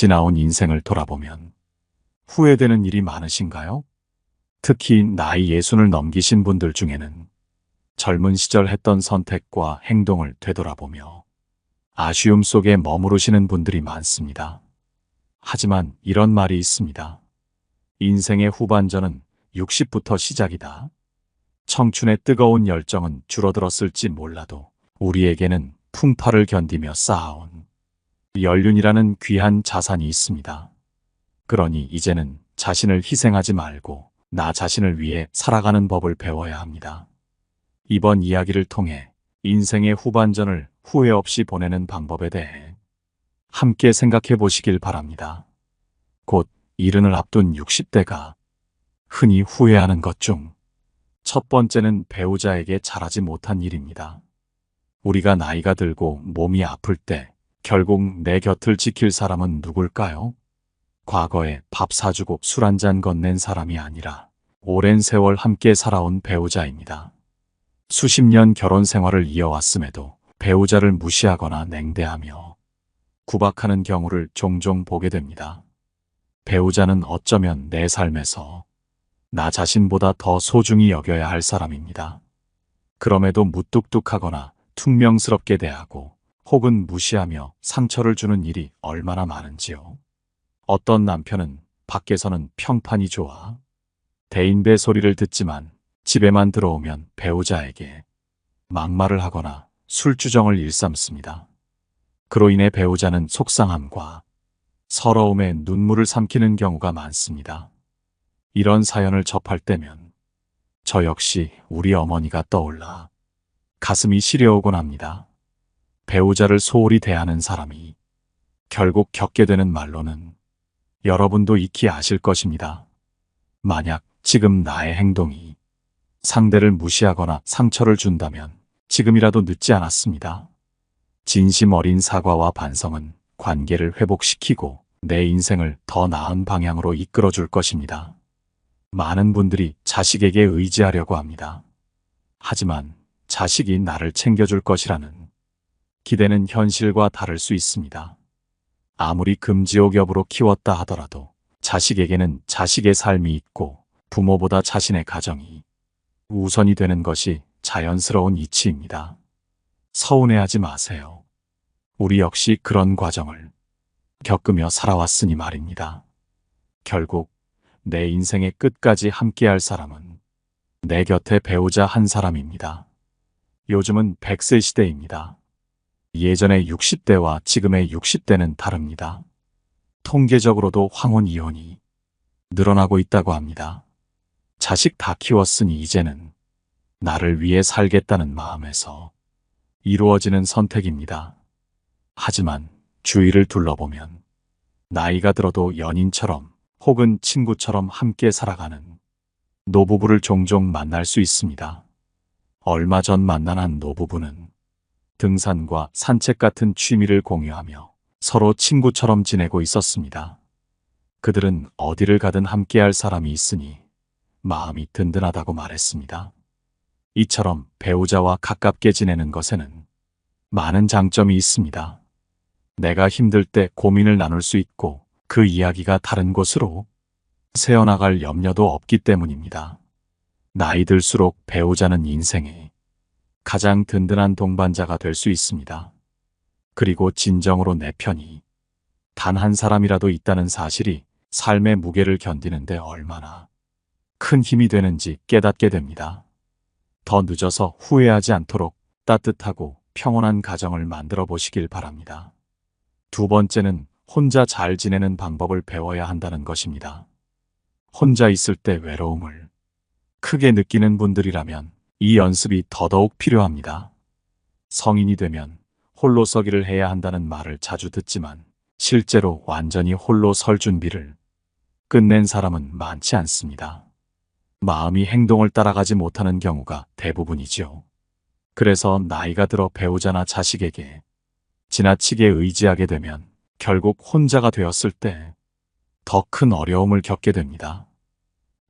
지나온 인생을 돌아보면 후회되는 일이 많으신가요? 특히 나이 예순을 넘기신 분들 중에는 젊은 시절 했던 선택과 행동을 되돌아보며 아쉬움 속에 머무르시는 분들이 많습니다. 하지만 이런 말이 있습니다. 인생의 후반전은 60부터 시작이다. 청춘의 뜨거운 열정은 줄어들었을지 몰라도 우리에게는 풍파를 견디며 쌓아온 연륜이라는 귀한 자산이 있습니다. 그러니 이제는 자신을 희생하지 말고 나 자신을 위해 살아가는 법을 배워야 합니다. 이번 이야기를 통해 인생의 후반전을 후회 없이 보내는 방법에 대해 함께 생각해 보시길 바랍니다. 곧 이른을 앞둔 60대가 흔히 후회하는 것 중 첫 번째는 배우자에게 잘하지 못한 일입니다. 우리가 나이가 들고 몸이 아플 때 결국 내 곁을 지킬 사람은 누굴까요? 과거에 밥 사주고 술 한잔 건넨 사람이 아니라 오랜 세월 함께 살아온 배우자입니다. 수십 년 결혼 생활을 이어왔음에도 배우자를 무시하거나 냉대하며 구박하는 경우를 종종 보게 됩니다. 배우자는 어쩌면 내 삶에서 나 자신보다 더 소중히 여겨야 할 사람입니다. 그럼에도 무뚝뚝하거나 퉁명스럽게 대하고 혹은 무시하며 상처를 주는 일이 얼마나 많은지요. 어떤 남편은 밖에서는 평판이 좋아 대인배 소리를 듣지만 집에만 들어오면 배우자에게 막말을 하거나 술주정을 일삼습니다. 그로 인해 배우자는 속상함과 서러움에 눈물을 삼키는 경우가 많습니다. 이런 사연을 접할 때면 저 역시 우리 어머니가 떠올라 가슴이 시려오곤 합니다. 배우자를 소홀히 대하는 사람이 결국 겪게 되는 말로는 여러분도 익히 아실 것입니다. 만약 지금 나의 행동이 상대를 무시하거나 상처를 준다면 지금이라도 늦지 않았습니다. 진심 어린 사과와 반성은 관계를 회복시키고 내 인생을 더 나은 방향으로 이끌어줄 것입니다. 많은 분들이 자식에게 의지하려고 합니다. 하지만 자식이 나를 챙겨줄 것이라는 기대는 현실과 다를 수 있습니다. 아무리 금지옥엽으로 키웠다 하더라도 자식에게는 자식의 삶이 있고 부모보다 자신의 가정이 우선이 되는 것이 자연스러운 이치입니다. 서운해하지 마세요. 우리 역시 그런 과정을 겪으며 살아왔으니 말입니다. 결국 내 인생의 끝까지 함께할 사람은 내 곁에 배우자 한 사람입니다. 요즘은 100세 시대입니다. 예전의 60대와 지금의 60대는 다릅니다. 통계적으로도 황혼 이혼이 늘어나고 있다고 합니다. 자식 다 키웠으니 이제는 나를 위해 살겠다는 마음에서 이루어지는 선택입니다. 하지만 주위를 둘러보면 나이가 들어도 연인처럼 혹은 친구처럼 함께 살아가는 노부부를 종종 만날 수 있습니다. 얼마 전 만난 한 노부부는 등산과 산책 같은 취미를 공유하며 서로 친구처럼 지내고 있었습니다. 그들은 어디를 가든 함께할 사람이 있으니 마음이 든든하다고 말했습니다. 이처럼 배우자와 가깝게 지내는 것에는 많은 장점이 있습니다. 내가 힘들 때 고민을 나눌 수 있고 그 이야기가 다른 곳으로 새어나갈 염려도 없기 때문입니다. 나이 들수록 배우자는 인생의 가장 든든한 동반자가 될 수 있습니다. 그리고 진정으로 내 편이 단 한 사람이라도 있다는 사실이 삶의 무게를 견디는데 얼마나 큰 힘이 되는지 깨닫게 됩니다. 더 늦어서 후회하지 않도록 따뜻하고 평온한 가정을 만들어 보시길 바랍니다. 두 번째는 혼자 잘 지내는 방법을 배워야 한다는 것입니다. 혼자 있을 때 외로움을 크게 느끼는 분들이라면 이 연습이 더더욱 필요합니다. 성인이 되면 홀로 서기를 해야 한다는 말을 자주 듣지만 실제로 완전히 홀로 설 준비를 끝낸 사람은 많지 않습니다. 마음이 행동을 따라가지 못하는 경우가 대부분이죠. 그래서 나이가 들어 배우자나 자식에게 지나치게 의지하게 되면 결국 혼자가 되었을 때 더 큰 어려움을 겪게 됩니다.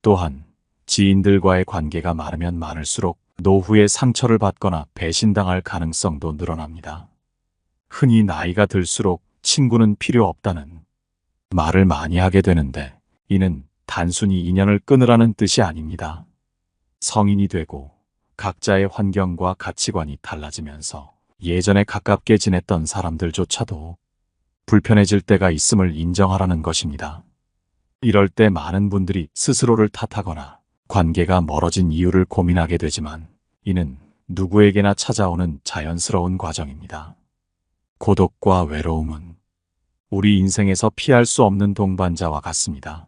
또한 지인들과의 관계가 많으면 많을수록 노후에 상처를 받거나 배신당할 가능성도 늘어납니다. 흔히 나이가 들수록 친구는 필요 없다는 말을 많이 하게 되는데 이는 단순히 인연을 끊으라는 뜻이 아닙니다. 성인이 되고 각자의 환경과 가치관이 달라지면서 예전에 가깝게 지냈던 사람들조차도 불편해질 때가 있음을 인정하라는 것입니다. 이럴 때 많은 분들이 스스로를 탓하거나 관계가 멀어진 이유를 고민하게 되지만 이는 누구에게나 찾아오는 자연스러운 과정입니다. 고독과 외로움은 우리 인생에서 피할 수 없는 동반자와 같습니다.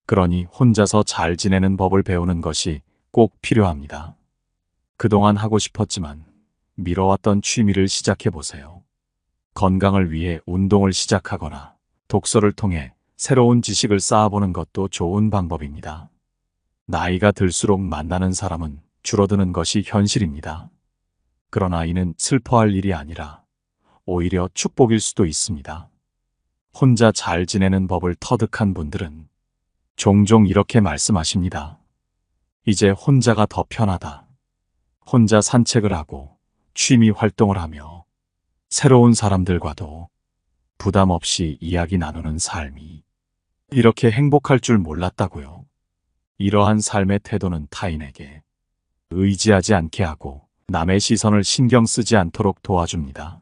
그러니 혼자서 잘 지내는 법을 배우는 것이 꼭 필요합니다. 그동안 하고 싶었지만 미뤄왔던 취미를 시작해 보세요. 건강을 위해 운동을 시작하거나 독서를 통해 새로운 지식을 쌓아보는 것도 좋은 방법입니다. 나이가 들수록 만나는 사람은 줄어드는 것이 현실입니다. 그러나 이는 슬퍼할 일이 아니라 오히려 축복일 수도 있습니다. 혼자 잘 지내는 법을 터득한 분들은 종종 이렇게 말씀하십니다. 이제 혼자가 더 편하다. 혼자 산책을 하고 취미 활동을 하며 새로운 사람들과도 부담 없이 이야기 나누는 삶이 이렇게 행복할 줄 몰랐다고요. 이러한 삶의 태도는 타인에게 의지하지 않게 하고 남의 시선을 신경 쓰지 않도록 도와줍니다.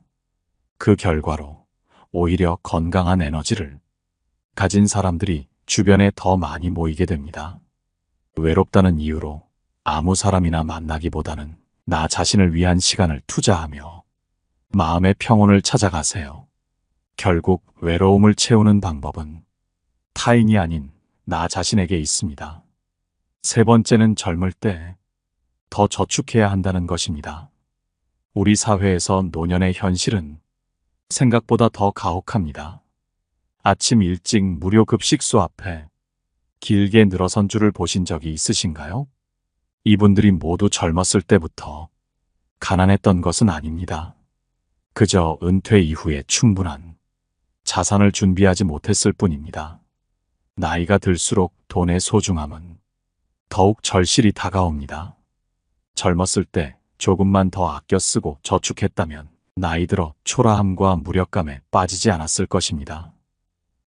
그 결과로 오히려 건강한 에너지를 가진 사람들이 주변에 더 많이 모이게 됩니다. 외롭다는 이유로 아무 사람이나 만나기보다는 나 자신을 위한 시간을 투자하며 마음의 평온을 찾아가세요. 결국 외로움을 채우는 방법은 타인이 아닌 나 자신에게 있습니다. 세 번째는 젊을 때 더 저축해야 한다는 것입니다. 우리 사회에서 노년의 현실은 생각보다 더 가혹합니다. 아침 일찍 무료 급식소 앞에 길게 늘어선 줄을 보신 적이 있으신가요? 이분들이 모두 젊었을 때부터 가난했던 것은 아닙니다. 그저 은퇴 이후에 충분한 자산을 준비하지 못했을 뿐입니다. 나이가 들수록 돈의 소중함은 더욱 절실히 다가옵니다. 젊었을 때 조금만 더 아껴 쓰고 저축했다면 나이 들어 초라함과 무력감에 빠지지 않았을 것입니다.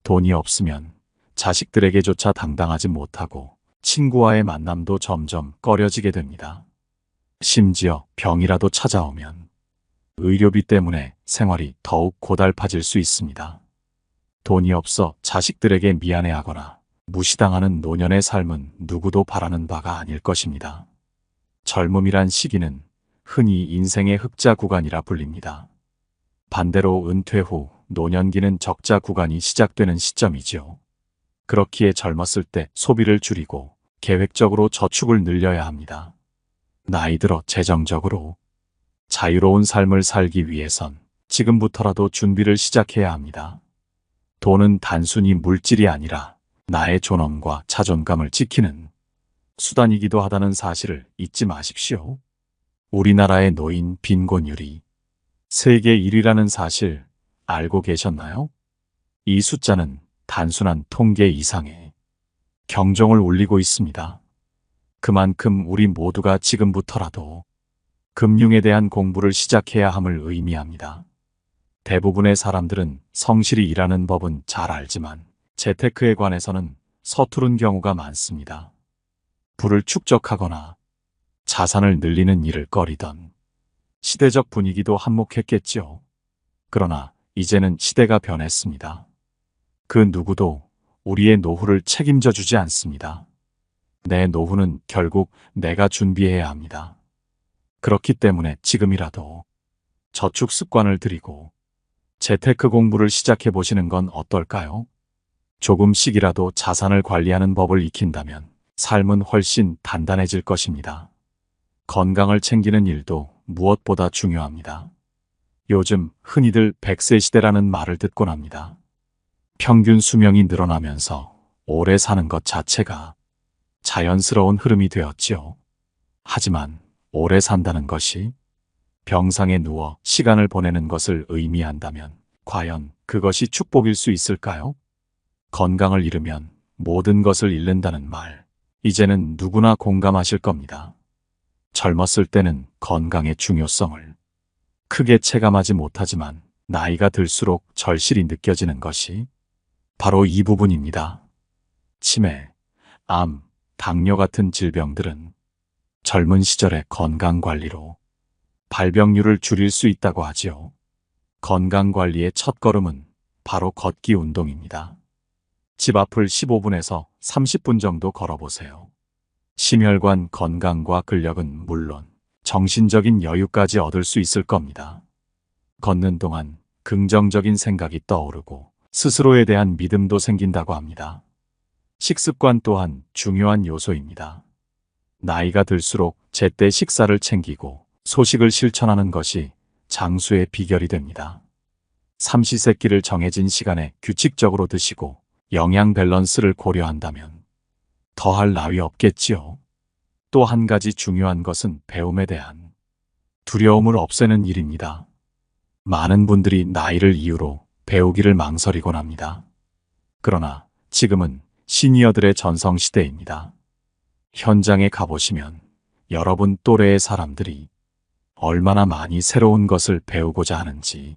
돈이 없으면 자식들에게조차 당당하지 못하고 친구와의 만남도 점점 꺼려지게 됩니다. 심지어 병이라도 찾아오면 의료비 때문에 생활이 더욱 고달파질 수 있습니다. 돈이 없어 자식들에게 미안해하거나 무시당하는 노년의 삶은 누구도 바라는 바가 아닐 것입니다. 젊음이란 시기는 흔히 인생의 흑자 구간이라 불립니다. 반대로 은퇴 후 노년기는 적자 구간이 시작되는 시점이지요. 그렇기에 젊었을 때 소비를 줄이고 계획적으로 저축을 늘려야 합니다. 나이 들어 재정적으로 자유로운 삶을 살기 위해선 지금부터라도 준비를 시작해야 합니다. 돈은 단순히 물질이 아니라 나의 존엄과 자존감을 지키는 수단이기도 하다는 사실을 잊지 마십시오. 우리나라의 노인 빈곤율이 세계 1위라는 사실 알고 계셨나요? 이 숫자는 단순한 통계 이상의 경종을 울리고 있습니다. 그만큼 우리 모두가 지금부터라도 금융에 대한 공부를 시작해야 함을 의미합니다. 대부분의 사람들은 성실히 일하는 법은 잘 알지만 재테크에 관해서는 서투른 경우가 많습니다. 부를 축적하거나 자산을 늘리는 일을 꺼리던 시대적 분위기도 한몫했겠죠. 그러나 이제는 시대가 변했습니다. 그 누구도 우리의 노후를 책임져 주지 않습니다. 내 노후는 결국 내가 준비해야 합니다. 그렇기 때문에 지금이라도 저축 습관을 들이고 재테크 공부를 시작해 보시는 건 어떨까요? 조금씩이라도 자산을 관리하는 법을 익힌다면 삶은 훨씬 단단해질 것입니다. 건강을 챙기는 일도 무엇보다 중요합니다. 요즘 흔히들 100세 시대라는 말을 듣곤 합니다. 평균 수명이 늘어나면서 오래 사는 것 자체가 자연스러운 흐름이 되었지요. 하지만 오래 산다는 것이 병상에 누워 시간을 보내는 것을 의미한다면 과연 그것이 축복일 수 있을까요? 건강을 잃으면 모든 것을 잃는다는 말, 이제는 누구나 공감하실 겁니다. 젊었을 때는 건강의 중요성을 크게 체감하지 못하지만 나이가 들수록 절실히 느껴지는 것이 바로 이 부분입니다. 치매, 암, 당뇨 같은 질병들은 젊은 시절의 건강관리로 발병률을 줄일 수 있다고 하지요. 건강관리의 첫걸음은 바로 걷기 운동입니다. 집 앞을 15분에서 30분 정도 걸어보세요. 심혈관 건강과 근력은 물론 정신적인 여유까지 얻을 수 있을 겁니다. 걷는 동안 긍정적인 생각이 떠오르고 스스로에 대한 믿음도 생긴다고 합니다. 식습관 또한 중요한 요소입니다. 나이가 들수록 제때 식사를 챙기고 소식을 실천하는 것이 장수의 비결이 됩니다. 삼시세끼를 정해진 시간에 규칙적으로 드시고 영양 밸런스를 고려한다면 더할 나위 없겠지요. 또 한 가지 중요한 것은 배움에 대한 두려움을 없애는 일입니다. 많은 분들이 나이를 이유로 배우기를 망설이곤 합니다. 그러나 지금은 시니어들의 전성시대입니다. 현장에 가보시면 여러분 또래의 사람들이 얼마나 많이 새로운 것을 배우고자 하는지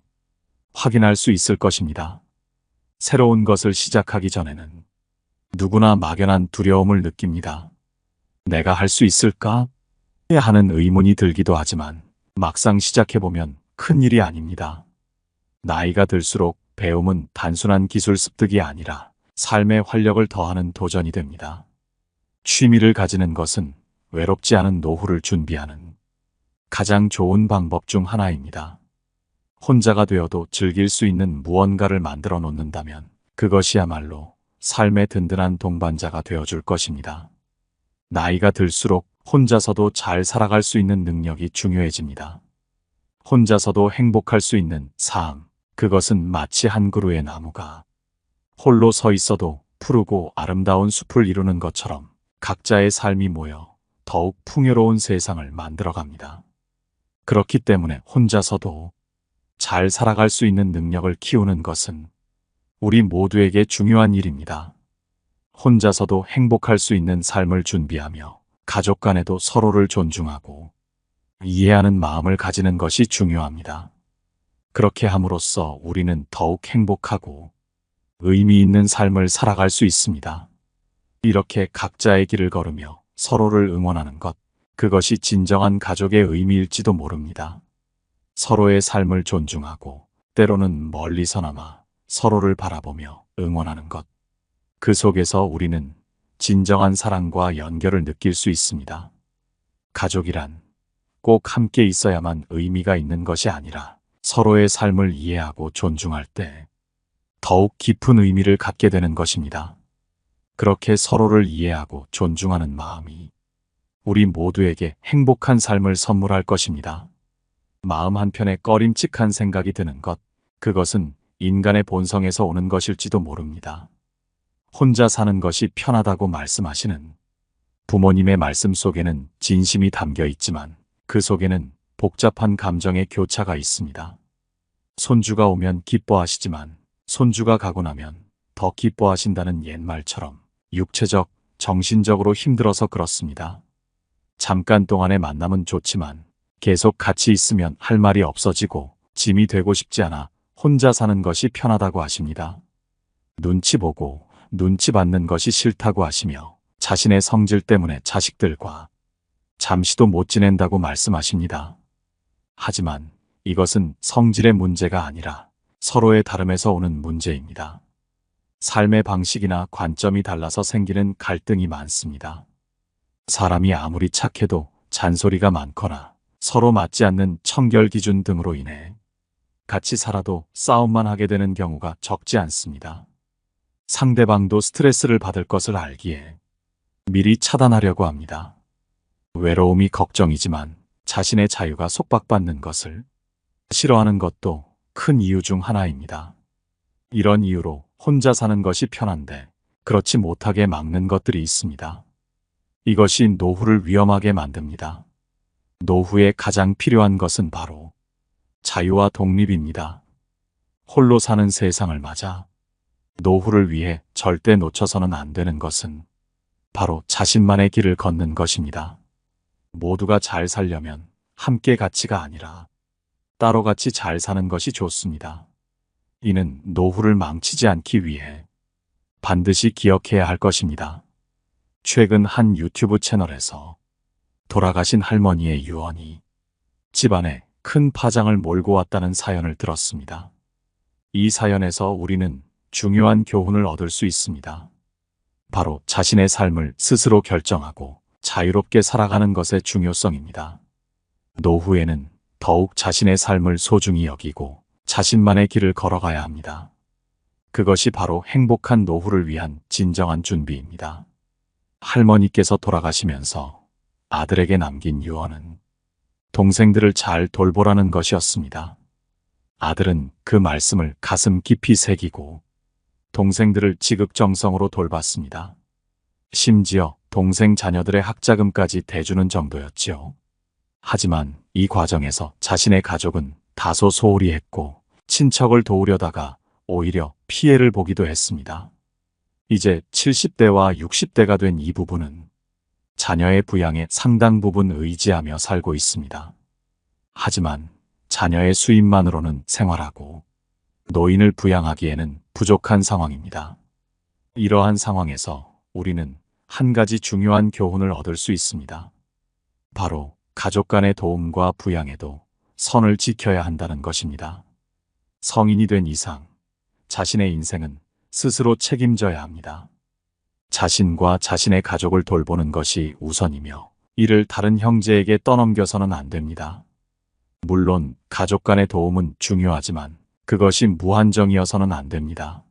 확인할 수 있을 것입니다. 새로운 것을 시작하기 전에는 누구나 막연한 두려움을 느낍니다. 내가 할 수 있을까? 하는 의문이 들기도 하지만 막상 시작해보면 큰일이 아닙니다. 나이가 들수록 배움은 단순한 기술 습득이 아니라 삶의 활력을 더하는 도전이 됩니다. 취미를 가지는 것은 외롭지 않은 노후를 준비하는 가장 좋은 방법 중 하나입니다. 혼자가 되어도 즐길 수 있는 무언가를 만들어 놓는다면 그것이야말로 삶의 든든한 동반자가 되어줄 것입니다. 나이가 들수록 혼자서도 잘 살아갈 수 있는 능력이 중요해집니다. 혼자서도 행복할 수 있는 삶, 그것은 마치 한 그루의 나무가 홀로 서 있어도 푸르고 아름다운 숲을 이루는 것처럼 각자의 삶이 모여 더욱 풍요로운 세상을 만들어갑니다. 그렇기 때문에 혼자서도 잘 살아갈 수 있는 능력을 키우는 것은 우리 모두에게 중요한 일입니다. 혼자서도 행복할 수 있는 삶을 준비하며 가족 간에도 서로를 존중하고 이해하는 마음을 가지는 것이 중요합니다. 그렇게 함으로써 우리는 더욱 행복하고 의미 있는 삶을 살아갈 수 있습니다. 이렇게 각자의 길을 걸으며 서로를 응원하는 것, 그것이 진정한 가족의 의미일지도 모릅니다. 서로의 삶을 존중하고 때로는 멀리서나마 서로를 바라보며 응원하는 것. 그 속에서 우리는 진정한 사랑과 연결을 느낄 수 있습니다. 가족이란 꼭 함께 있어야만 의미가 있는 것이 아니라 서로의 삶을 이해하고 존중할 때 더욱 깊은 의미를 갖게 되는 것입니다. 그렇게 서로를 이해하고 존중하는 마음이 우리 모두에게 행복한 삶을 선물할 것입니다. 마음 한편에 꺼림칙한 생각이 드는 것, 그것은 인간의 본성에서 오는 것일지도 모릅니다. 혼자 사는 것이 편하다고 말씀하시는 부모님의 말씀 속에는 진심이 담겨 있지만 그 속에는 복잡한 감정의 교차가 있습니다. 손주가 오면 기뻐하시지만 손주가 가고 나면 더 기뻐하신다는 옛말처럼 육체적, 정신적으로 힘들어서 그렇습니다. 잠깐 동안의 만남은 좋지만 계속 같이 있으면 할 말이 없어지고 짐이 되고 싶지 않아 혼자 사는 것이 편하다고 하십니다. 눈치 보고 눈치 받는 것이 싫다고 하시며 자신의 성질 때문에 자식들과 잠시도 못 지낸다고 말씀하십니다. 하지만 이것은 성질의 문제가 아니라 서로의 다름에서 오는 문제입니다. 삶의 방식이나 관점이 달라서 생기는 갈등이 많습니다. 사람이 아무리 착해도 잔소리가 많거나 서로 맞지 않는 청결 기준 등으로 인해 같이 살아도 싸움만 하게 되는 경우가 적지 않습니다. 상대방도 스트레스를 받을 것을 알기에 미리 차단하려고 합니다. 외로움이 걱정이지만 자신의 자유가 속박받는 것을 싫어하는 것도 큰 이유 중 하나입니다. 이런 이유로 혼자 사는 것이 편한데 그렇지 못하게 막는 것들이 있습니다. 이것이 노후를 위험하게 만듭니다. 노후에 가장 필요한 것은 바로 자유와 독립입니다. 홀로 사는 세상을 맞아 노후를 위해 절대 놓쳐서는 안 되는 것은 바로 자신만의 길을 걷는 것입니다. 모두가 잘 살려면 함께 가치가 아니라 따로 같이 잘 사는 것이 좋습니다. 이는 노후를 망치지 않기 위해 반드시 기억해야 할 것입니다. 최근 한 유튜브 채널에서 돌아가신 할머니의 유언이 집안에 큰 파장을 몰고 왔다는 사연을 들었습니다. 이 사연에서 우리는 중요한 교훈을 얻을 수 있습니다. 바로 자신의 삶을 스스로 결정하고 자유롭게 살아가는 것의 중요성입니다. 노후에는 더욱 자신의 삶을 소중히 여기고 자신만의 길을 걸어가야 합니다. 그것이 바로 행복한 노후를 위한 진정한 준비입니다. 할머니께서 돌아가시면서 아들에게 남긴 유언은 동생들을 잘 돌보라는 것이었습니다. 아들은 그 말씀을 가슴 깊이 새기고 동생들을 지극정성으로 돌봤습니다. 심지어 동생 자녀들의 학자금까지 대주는 정도였지요. 하지만 이 과정에서 자신의 가족은 다소 소홀히 했고 친척을 도우려다가 오히려 피해를 보기도 했습니다. 이제 70대와 60대가 된 이 부부는 자녀의 부양에 상당 부분 의지하며 살고 있습니다. 하지만 자녀의 수입만으로는 생활하고 노인을 부양하기에는 부족한 상황입니다. 이러한 상황에서 우리는 한 가지 중요한 교훈을 얻을 수 있습니다. 바로 가족 간의 도움과 부양에도 선을 지켜야 한다는 것입니다. 성인이 된 이상 자신의 인생은 스스로 책임져야 합니다. 자신과 자신의 가족을 돌보는 것이 우선이며 이를 다른 형제에게 떠넘겨서는 안 됩니다. 물론 가족 간의 도움은 중요하지만 그것이 무한정이어서는 안 됩니다.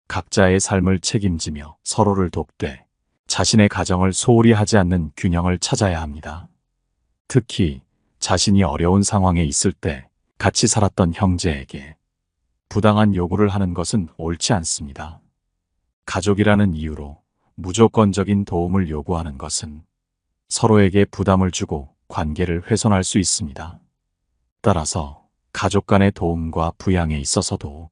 각자의 삶을 책임지며 서로를 돕되 자신의 가정을 소홀히 하지 않는 균형을 찾아야 합니다. 특히 자신이 어려운 상황에 있을 때 같이 살았던 형제에게 부당한 요구를 하는 것은 옳지 않습니다. 가족이라는 이유로 무조건적인 도움을 요구하는 것은 서로에게 부담을 주고 관계를 훼손할 수 있습니다. 따라서 가족 간의 도움과 부양에 있어서도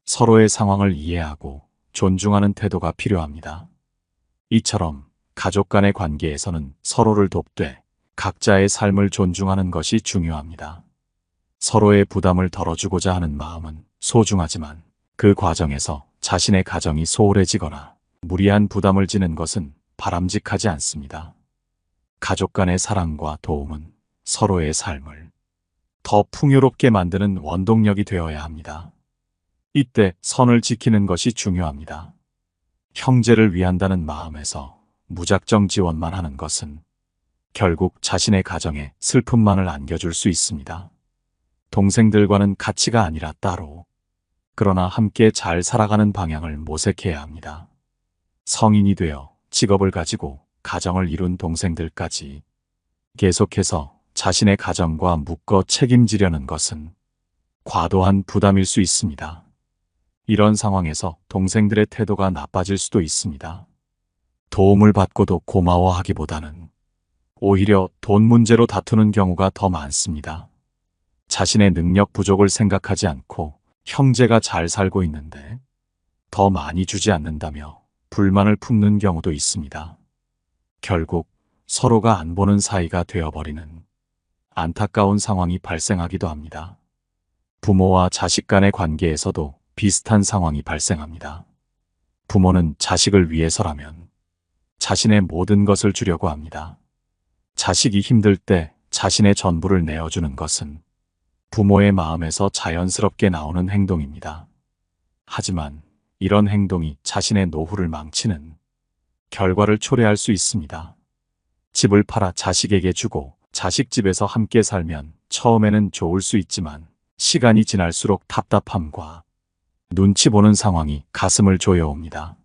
서로의 상황을 이해하고 존중하는 태도가 필요합니다. 이처럼 가족 간의 관계에서는 서로를 돕되 각자의 삶을 존중하는 것이 중요합니다. 서로의 부담을 덜어주고자 하는 마음은 소중하지만 그 과정에서 자신의 가정이 소홀해지거나 무리한 부담을 지는 것은 바람직하지 않습니다. 가족 간의 사랑과 도움은 서로의 삶을 더 풍요롭게 만드는 원동력이 되어야 합니다. 이때 선을 지키는 것이 중요합니다. 형제를 위한다는 마음에서 무작정 지원만 하는 것은 결국 자신의 가정에 슬픔만을 안겨줄 수 있습니다. 동생들과는 가치가 아니라 따로, 그러나 함께 잘 살아가는 방향을 모색해야 합니다. 성인이 되어 직업을 가지고 가정을 이룬 동생들까지 계속해서 자신의 가정과 묶어 책임지려는 것은 과도한 부담일 수 있습니다. 이런 상황에서 동생들의 태도가 나빠질 수도 있습니다. 도움을 받고도 고마워하기보다는 오히려 돈 문제로 다투는 경우가 더 많습니다. 자신의 능력 부족을 생각하지 않고 형제가 잘 살고 있는데 더 많이 주지 않는다며 불만을 품는 경우도 있습니다. 결국 서로가 안 보는 사이가 되어버리는 안타까운 상황이 발생하기도 합니다. 부모와 자식 간의 관계에서도 비슷한 상황이 발생합니다. 부모는 자식을 위해서라면 자신의 모든 것을 주려고 합니다. 자식이 힘들 때 자신의 전부를 내어주는 것은 부모의 마음에서 자연스럽게 나오는 행동입니다. 하지만 이런 행동이 자신의 노후를 망치는 결과를 초래할 수 있습니다. 집을 팔아 자식에게 주고 자식 집에서 함께 살면 처음에는 좋을 수 있지만 시간이 지날수록 답답함과 눈치 보는 상황이 가슴을 조여옵니다.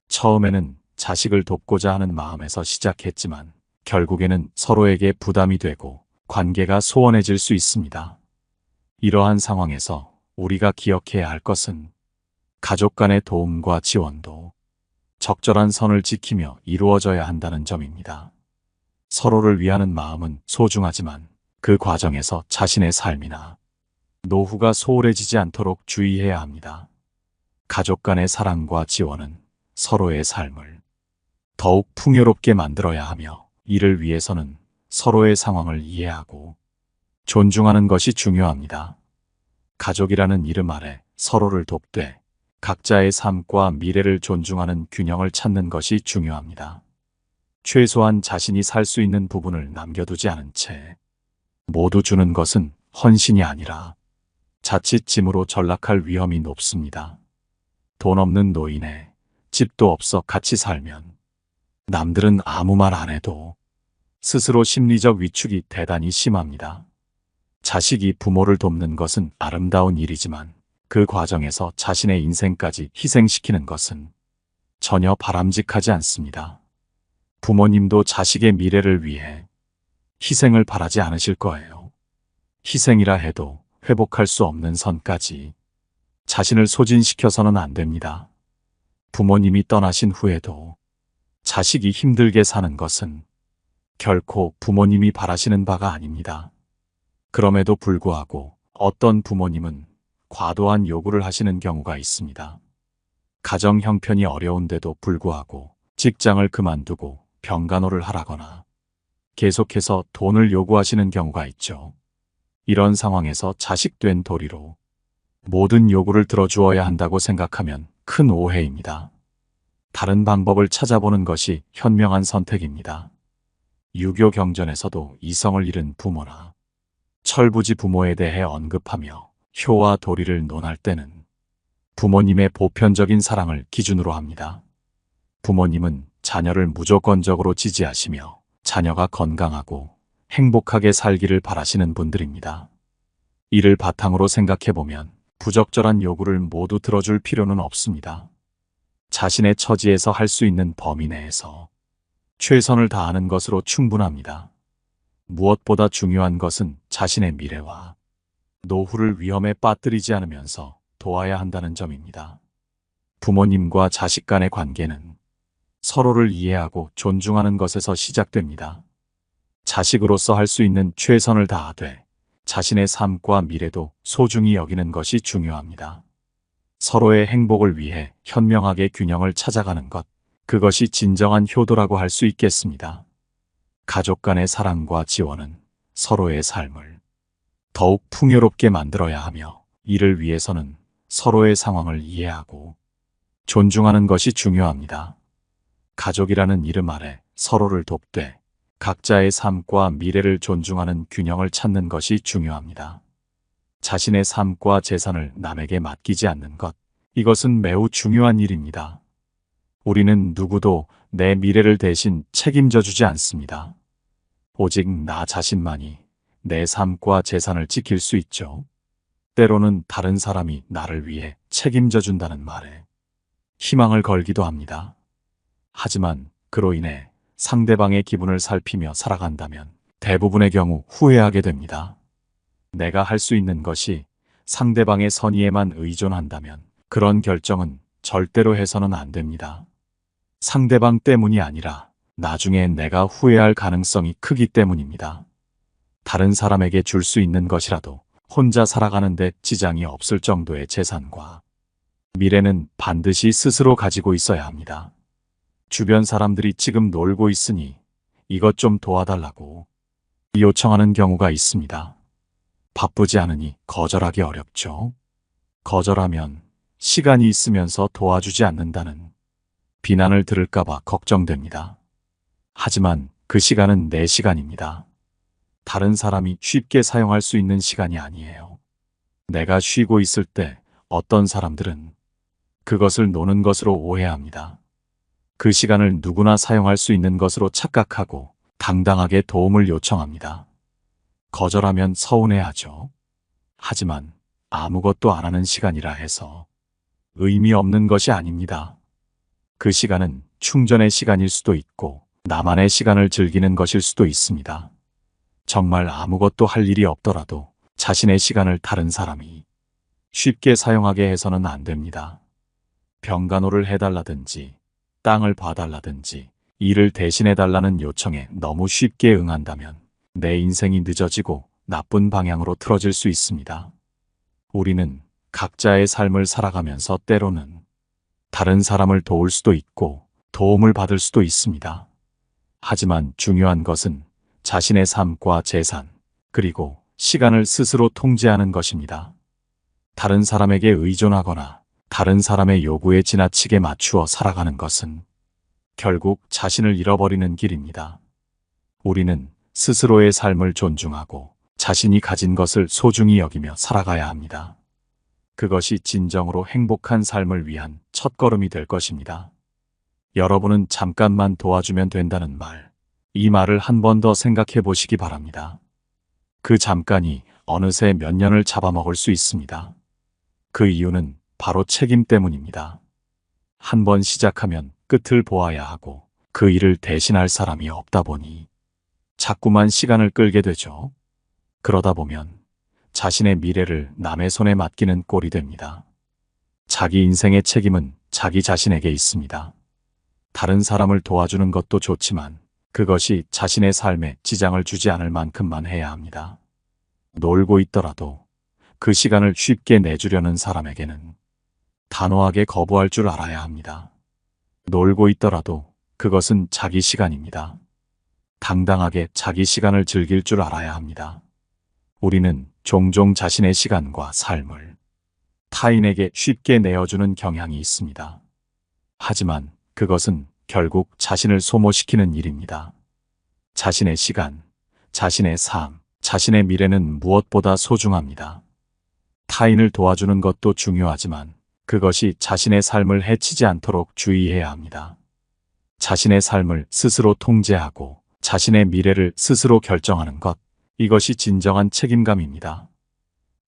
처음에는 자식을 돕고자 하는 마음에서 시작했지만 결국에는 서로에게 부담이 되고 관계가 소원해질 수 있습니다. 이러한 상황에서 우리가 기억해야 할 것은 가족 간의 도움과 지원도 적절한 선을 지키며 이루어져야 한다는 점입니다. 서로를 위하는 마음은 소중하지만 그 과정에서 자신의 삶이나 노후가 소홀해지지 않도록 주의해야 합니다. 가족 간의 사랑과 지원은 서로의 삶을 더욱 풍요롭게 만들어야 하며 이를 위해서는 서로의 상황을 이해하고 존중하는 것이 중요합니다. 가족이라는 이름 아래 서로를 돕되 각자의 삶과 미래를 존중하는 균형을 찾는 것이 중요합니다. 최소한 자신이 살 수 있는 부분을 남겨두지 않은 채 모두 주는 것은 헌신이 아니라 자칫 짐으로 전락할 위험이 높습니다. 돈 없는 노인에 집도 없어 같이 살면 남들은 아무 말 안 해도 스스로 심리적 위축이 대단히 심합니다. 자식이 부모를 돕는 것은 아름다운 일이지만 그 과정에서 자신의 인생까지 희생시키는 것은 전혀 바람직하지 않습니다. 부모님도 자식의 미래를 위해 희생을 바라지 않으실 거예요. 희생이라 해도 회복할 수 없는 선까지 자신을 소진시켜서는 안 됩니다. 부모님이 떠나신 후에도 자식이 힘들게 사는 것은 결코 부모님이 바라시는 바가 아닙니다. 그럼에도 불구하고 어떤 부모님은 과도한 요구를 하시는 경우가 있습니다. 가정 형편이 어려운데도 불구하고 직장을 그만두고 병간호를 하라거나 계속해서 돈을 요구하시는 경우가 있죠. 이런 상황에서 자식된 도리로 모든 요구를 들어주어야 한다고 생각하면 큰 오해입니다. 다른 방법을 찾아보는 것이 현명한 선택입니다. 유교 경전에서도 이성을 잃은 부모나 철부지 부모에 대해 언급하며 효와 도리를 논할 때는 부모님의 보편적인 사랑을 기준으로 합니다. 부모님은 자녀를 무조건적으로 지지하시며 자녀가 건강하고 행복하게 살기를 바라시는 분들입니다. 이를 바탕으로 생각해보면 부적절한 요구를 모두 들어줄 필요는 없습니다. 자신의 처지에서 할 수 있는 범위 내에서 최선을 다하는 것으로 충분합니다. 무엇보다 중요한 것은 자신의 미래와 노후를 위험에 빠뜨리지 않으면서 도와야 한다는 점입니다. 부모님과 자식 간의 관계는 서로를 이해하고 존중하는 것에서 시작됩니다. 자식으로서 할 수 있는 최선을 다하되 자신의 삶과 미래도 소중히 여기는 것이 중요합니다. 서로의 행복을 위해 현명하게 균형을 찾아가는 것, 그것이 진정한 효도라고 할 수 있겠습니다. 가족 간의 사랑과 지원은 서로의 삶을 더욱 풍요롭게 만들어야 하며 이를 위해서는 서로의 상황을 이해하고 존중하는 것이 중요합니다. 가족이라는 이름 아래 서로를 돕되 각자의 삶과 미래를 존중하는 균형을 찾는 것이 중요합니다. 자신의 삶과 재산을 남에게 맡기지 않는 것, 이것은 매우 중요한 일입니다. 우리는 누구도 내 미래를 대신 책임져 주지 않습니다. 오직 나 자신만이 내 삶과 재산을 지킬 수 있죠. 때로는 다른 사람이 나를 위해 책임져 준다는 말에 희망을 걸기도 합니다. 하지만 그로 인해 상대방의 기분을 살피며 살아간다면 대부분의 경우 후회하게 됩니다. 내가 할 수 있는 것이 상대방의 선의에만 의존한다면 그런 결정은 절대로 해서는 안 됩니다. 상대방 때문이 아니라 나중에 내가 후회할 가능성이 크기 때문입니다. 다른 사람에게 줄 수 있는 것이라도 혼자 살아가는데 지장이 없을 정도의 재산과 미래는 반드시 스스로 가지고 있어야 합니다. 주변 사람들이 지금 놀고 있으니 이것 좀 도와달라고 요청하는 경우가 있습니다. 바쁘지 않으니 거절하기 어렵죠. 거절하면 시간이 있으면서 도와주지 않는다는 비난을 들을까봐 걱정됩니다. 하지만 그 시간은 내 시간입니다. 다른 사람이 쉽게 사용할 수 있는 시간이 아니에요. 내가 쉬고 있을 때 어떤 사람들은 그것을 노는 것으로 오해합니다. 그 시간을 누구나 사용할 수 있는 것으로 착각하고 당당하게 도움을 요청합니다. 거절하면 서운해하죠. 하지만 아무것도 안 하는 시간이라 해서 의미 없는 것이 아닙니다. 그 시간은 충전의 시간일 수도 있고 나만의 시간을 즐기는 것일 수도 있습니다. 정말 아무것도 할 일이 없더라도 자신의 시간을 다른 사람이 쉽게 사용하게 해서는 안 됩니다. 병간호를 해달라든지 땅을 봐달라든지 일을 대신해달라는 요청에 너무 쉽게 응한다면 내 인생이 늦어지고 나쁜 방향으로 틀어질 수 있습니다. 우리는 각자의 삶을 살아가면서 때로는 다른 사람을 도울 수도 있고 도움을 받을 수도 있습니다. 하지만 중요한 것은 자신의 삶과 재산, 그리고 시간을 스스로 통제하는 것입니다. 다른 사람에게 의존하거나 다른 사람의 요구에 지나치게 맞추어 살아가는 것은 결국 자신을 잃어버리는 길입니다. 우리는 스스로의 삶을 존중하고 자신이 가진 것을 소중히 여기며 살아가야 합니다. 그것이 진정으로 행복한 삶을 위한 첫걸음이 될 것입니다. 여러분은 잠깐만 도와주면 된다는 말, 이 말을 한 번 더 생각해 보시기 바랍니다. 그 잠깐이 어느새 몇 년을 잡아먹을 수 있습니다. 그 이유는 바로 책임 때문입니다. 한 번 시작하면 끝을 보아야 하고 그 일을 대신할 사람이 없다 보니 자꾸만 시간을 끌게 되죠. 그러다 보면 자신의 미래를 남의 손에 맡기는 꼴이 됩니다. 자기 인생의 책임은 자기 자신에게 있습니다. 다른 사람을 도와주는 것도 좋지만 그것이 자신의 삶에 지장을 주지 않을 만큼만 해야 합니다. 놀고 있더라도 그 시간을 쉽게 내주려는 사람에게는 단호하게 거부할 줄 알아야 합니다. 놀고 있더라도 그것은 자기 시간입니다. 당당하게 자기 시간을 즐길 줄 알아야 합니다. 우리는 종종 자신의 시간과 삶을 타인에게 쉽게 내어주는 경향이 있습니다. 하지만 그것은 결국 자신을 소모시키는 일입니다. 자신의 시간, 자신의 삶, 자신의 미래는 무엇보다 소중합니다. 타인을 도와주는 것도 중요하지만 그것이 자신의 삶을 해치지 않도록 주의해야 합니다. 자신의 삶을 스스로 통제하고 자신의 미래를 스스로 결정하는 것, 이것이 진정한 책임감입니다.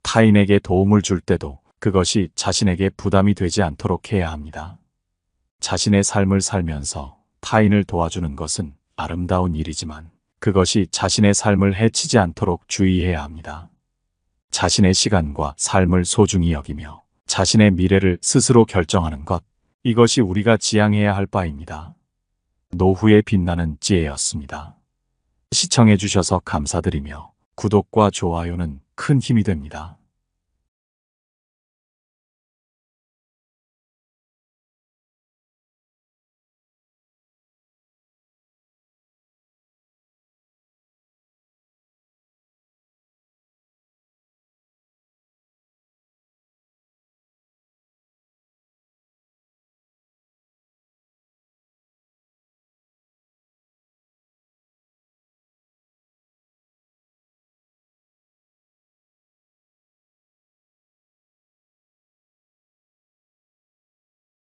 타인에게 도움을 줄 때도 그것이 자신에게 부담이 되지 않도록 해야 합니다. 자신의 삶을 살면서 타인을 도와주는 것은 아름다운 일이지만 그것이 자신의 삶을 해치지 않도록 주의해야 합니다. 자신의 시간과 삶을 소중히 여기며 자신의 미래를 스스로 결정하는 것, 이것이 우리가 지향해야 할 바입니다. 노후에 빛나는 지혜였습니다. 시청해 주셔서 감사드리며 구독과 좋아요는 큰 힘이 됩니다.